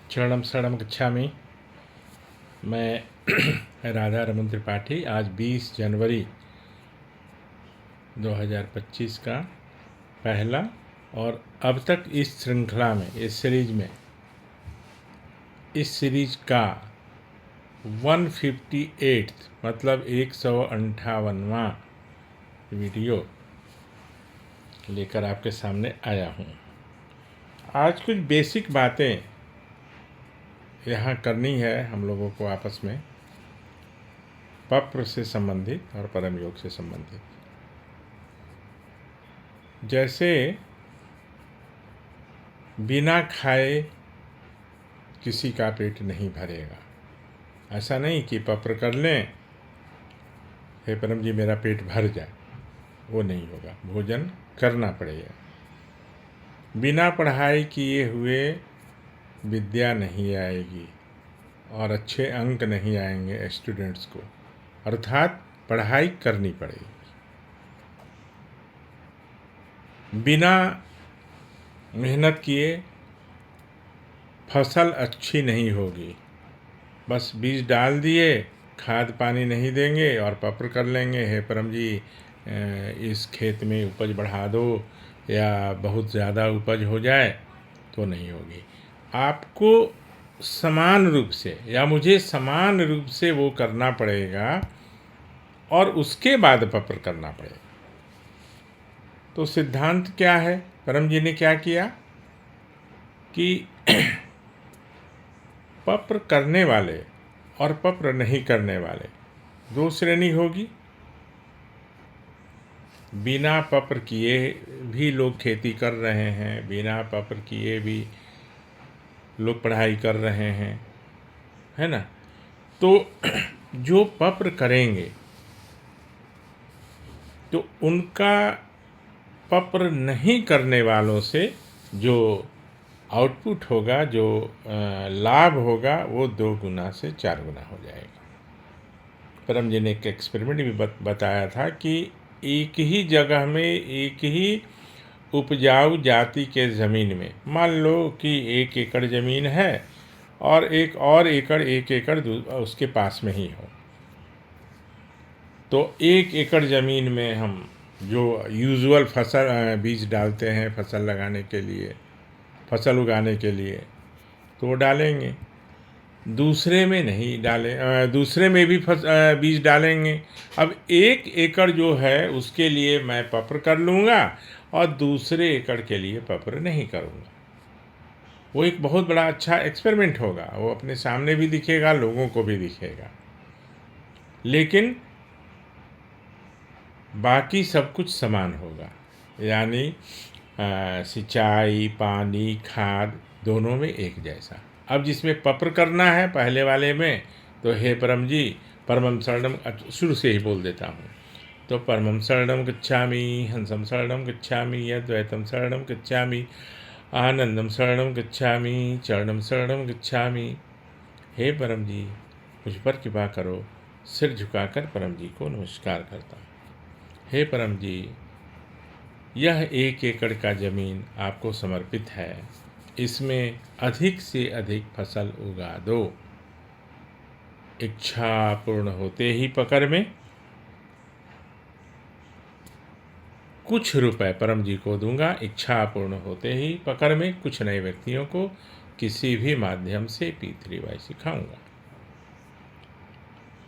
शरणम शरणम गच्छामि। मैं राधा रमन त्रिपाठी। आज 20 जनवरी 2025 का पहला और अब तक इस श्रृंखला में, इस सीरीज का 158 मतलब 158वां वीडियो लेकर आपके सामने आया हूँ। आज कुछ बेसिक बातें यहाँ करनी है हम लोगों को आपस में, पप्र से संबंधित और परम योग से संबंधित। जैसे बिना खाए किसी का पेट नहीं भरेगा। ऐसा नहीं कि पप्र कर लें, हे परम जी मेरा पेट भर जाए, वो नहीं होगा। भोजन करना पड़ेगा। बिना पढ़ाई किए हुए विद्या नहीं आएगी और अच्छे अंक नहीं आएंगे स्टूडेंट्स को, अर्थात पढ़ाई करनी पड़ेगी। बिना मेहनत किए फसल अच्छी नहीं होगी। बस बीज डाल दिए, खाद पानी नहीं देंगे और पप्र कर लेंगे, हे परम जी इस खेत में उपज बढ़ा दो या बहुत ज़्यादा उपज हो जाए, तो नहीं होगी। आपको समान रूप से या मुझे समान रूप से वो करना पड़ेगा और उसके बाद पप्र करना पड़ेगा। तो सिद्धांत क्या है? परम जी ने क्या किया कि पप्र करने वाले और पप्र नहीं करने वाले दो श्रेणी होगी। बिना पप्र किए भी लोग खेती कर रहे हैं, बिना पप्र किए भी लोग पढ़ाई कर रहे हैं, है ना। तो जो पप्र करेंगे तो उनका पप्र नहीं करने वालों से जो आउटपुट होगा, जो लाभ होगा, वो 2 गुना से 4 गुना हो जाएगा। परम जी ने एक एक्सपेरिमेंट भी बताया था कि एक ही जगह में, एक ही उपजाऊ जाति के ज़मीन में, मान लो कि 1 एकड़ ज़मीन है और एक और एकड़ 1 एकड़ उसके पास में ही हो, तो 1 एकड़ ज़मीन में हम जो यूजुअल फसल बीज डालते हैं फसल लगाने के लिए, फसल उगाने के लिए, तो वो डालेंगे। दूसरे में नहीं डालें, दूसरे में भी बीज डालेंगे। अब 1 एकड़ जो है उसके लिए मैं पप्र कर लूँगा और दूसरे एकड़ के लिए पप्र नहीं करूँगा। वो एक बहुत बड़ा अच्छा एक्सपेरिमेंट होगा, वो अपने सामने भी दिखेगा, लोगों को भी दिखेगा, लेकिन बाकी सब कुछ समान होगा। यानी सिंचाई, पानी, खाद दोनों में एक जैसा। अब जिसमें पप्र करना है पहले वाले में, तो हे परम जी परमम शरणम, शुरू से ही बोल देता हूँ, तो परमम शरणम गच्छामि, हंसम शरणम गच्छामि, अद्वैतम शरणम गच्छामि, आनंदम शरणम गच्छामि, चरणम शरणम गच्छामि। हे परम जी मुझ पर कृपा करो। सिर झुकाकर परम जी को नमस्कार करता हूँ। हे परम जी, यह 1 एकड़ का ज़मीन आपको समर्पित है, इसमें अधिक से अधिक फसल उगा दो। इच्छा पूर्ण होते ही पकर में कुछ रुपए परम जी को दूंगा। इच्छा पूर्ण होते ही पकर में कुछ नए व्यक्तियों को किसी भी माध्यम से P3Y सिखाऊंगा।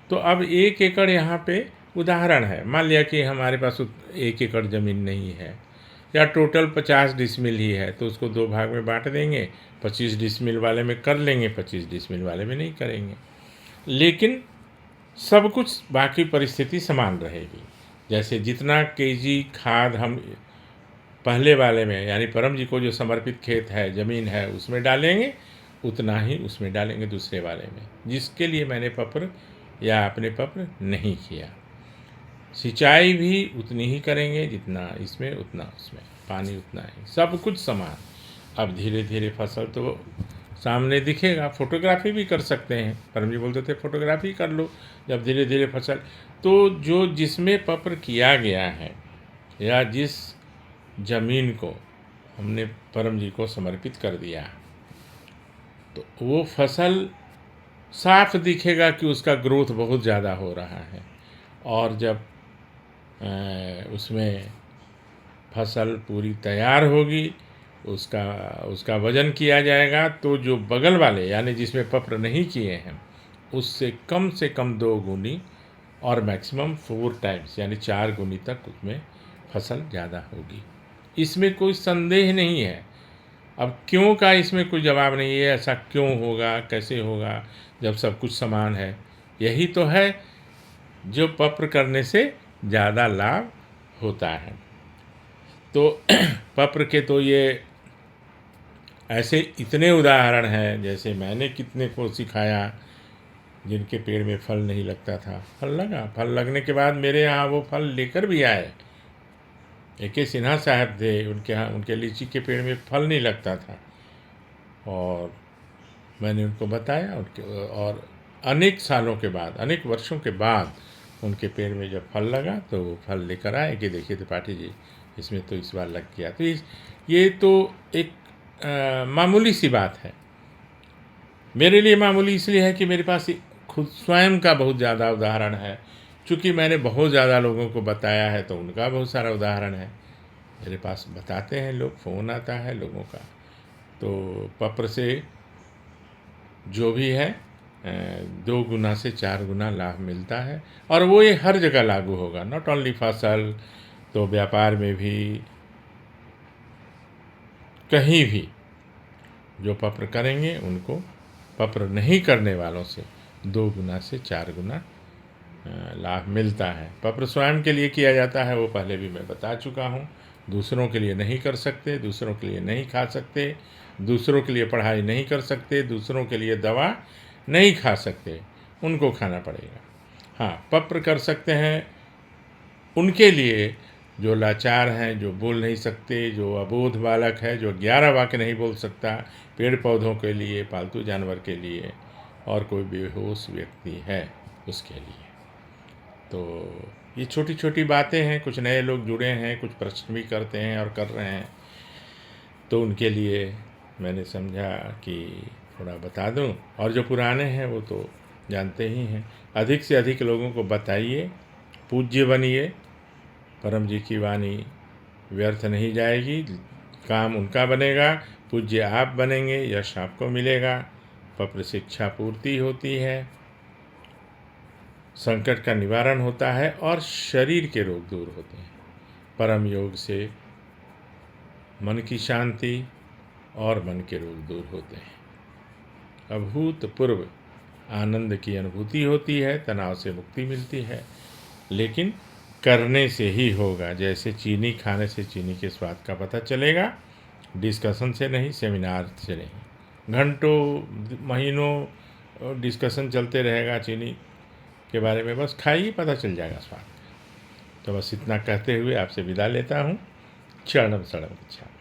तो अब 1 एकड़ यहाँ पे उदाहरण है। मान लिया कि हमारे पास 1 एकड़ ज़मीन नहीं है या टोटल 50 डिसमिल ही है, तो उसको 2 भाग में बांट देंगे। 25 डिसमिल वाले में कर लेंगे, 25 डिसमिल वाले में नहीं करेंगे, लेकिन सब कुछ बाकी परिस्थिति समान रहेगी। जैसे जितना केजी खाद हम पहले वाले में, यानी परम जी को जो समर्पित खेत है, ज़मीन है, उसमें डालेंगे, उतना ही उसमें डालेंगे दूसरे वाले में, जिसके लिए मैंने पप्र या अपने पप्र नहीं किया। सिंचाई भी उतनी ही करेंगे जितना इसमें उतना उसमें, पानी उतना ही, सब कुछ समान। अब धीरे धीरे फसल तो सामने दिखेगा। फोटोग्राफी भी कर सकते हैं, परम जी बोलते थे फोटोग्राफी कर लो जब धीरे धीरे फसल। तो जो जिसमें पप्र किया गया है या जिस ज़मीन को हमने परम जी को समर्पित कर दिया, तो वो फसल साफ दिखेगा कि उसका ग्रोथ बहुत ज़्यादा हो रहा है। और जब उसमें फसल पूरी तैयार होगी, उसका उसका वज़न किया जाएगा, तो जो बगल वाले यानी जिसमें पप्र नहीं किए हैं, उससे कम से कम 2 गुनी और मैक्सिमम 4 टाइम्स यानी 4 गुनी तक उसमें फसल ज़्यादा होगी। इसमें कोई संदेह नहीं है। अब क्यों का इसमें कोई जवाब नहीं है, ऐसा क्यों होगा, कैसे होगा, जब सब कुछ समान है। यही तो है जो पप्र करने से ज़्यादा लाभ होता है। तो पप्र के तो ये ऐसे इतने उदाहरण हैं, जैसे मैंने कितने को सिखाया जिनके पेड़ में फल नहीं लगता था, फल लगा। फल लगने के बाद मेरे यहाँ वो फल लेकर भी आए। AK सिन्हा साहब थे, उनके यहाँ उनके लीची के पेड़ में फल नहीं लगता था, और मैंने उनको बताया। और अनेक सालों के बाद, अनेक वर्षों के बाद उनके पेड़ में जब फल लगा तो वो फल लेकर आए कि देखिए त्रिपाठी जी, इसमें तो इस बार लग गया। तो ये तो एक मामूली सी बात है। मेरे लिए मामूली इसलिए है कि मेरे पास खुद स्वयं का बहुत ज़्यादा उदाहरण है। चूँकि मैंने बहुत ज़्यादा लोगों को बताया है तो उनका बहुत सारा उदाहरण है मेरे पास। बताते हैं लोग, फ़ोन आता है लोगों का। तो पप्र से जो भी है 2 गुना से 4 गुना लाभ मिलता है, और वो ये हर जगह लागू होगा, नॉट ओनली फसल, तो व्यापार में भी, कहीं भी जो पप्र करेंगे उनको पप्र नहीं करने वालों से 2 गुना से 4 गुना लाभ मिलता है। पप्र स्वयं के लिए किया जाता है, वो पहले भी मैं बता चुका हूँ। दूसरों के लिए नहीं कर सकते, दूसरों के लिए नहीं खा सकते, दूसरों के लिए पढ़ाई नहीं कर सकते, दूसरों के लिए दवा नहीं खा सकते, उनको खाना पड़ेगा। हाँ, पप्र कर सकते हैं उनके लिए जो लाचार हैं, जो बोल नहीं सकते, जो अबोध बालक है, जो 11 वाक्य नहीं बोल सकता, पेड़ पौधों के लिए, पालतू जानवर के लिए, और कोई बेहोश व्यक्ति है उसके लिए। तो ये छोटी छोटी बातें हैं। कुछ नए लोग जुड़े हैं, कुछ प्रश्न भी करते हैं और कर रहे हैं, तो उनके लिए मैंने समझा कि थोड़ा बता दूं। और जो पुराने हैं वो तो जानते ही हैं। अधिक से अधिक लोगों को बताइए, पूज्य बनिए। परम जी की वाणी व्यर्थ नहीं जाएगी, काम उनका बनेगा, पूज्य आप बनेंगे, यश आपको मिलेगा। पप्र शिक्षा पूर्ति होती है, संकट का निवारण होता है, और शरीर के रोग दूर होते हैं। परम योग से मन की शांति और मन के रोग दूर होते हैं। अभूतपूर्व आनंद की अनुभूति होती है, तनाव से मुक्ति मिलती है, लेकिन करने से ही होगा। जैसे चीनी खाने से चीनी के स्वाद का पता चलेगा, डिस्कशन से नहीं, सेमिनार से नहीं। घंटों महीनों डिस्कशन चलते रहेगा चीनी के बारे में, बस खाइए, पता चल जाएगा स्वाद। तो बस इतना कहते हुए आपसे विदा लेता हूँ। चरणम शरणम गच्छामि।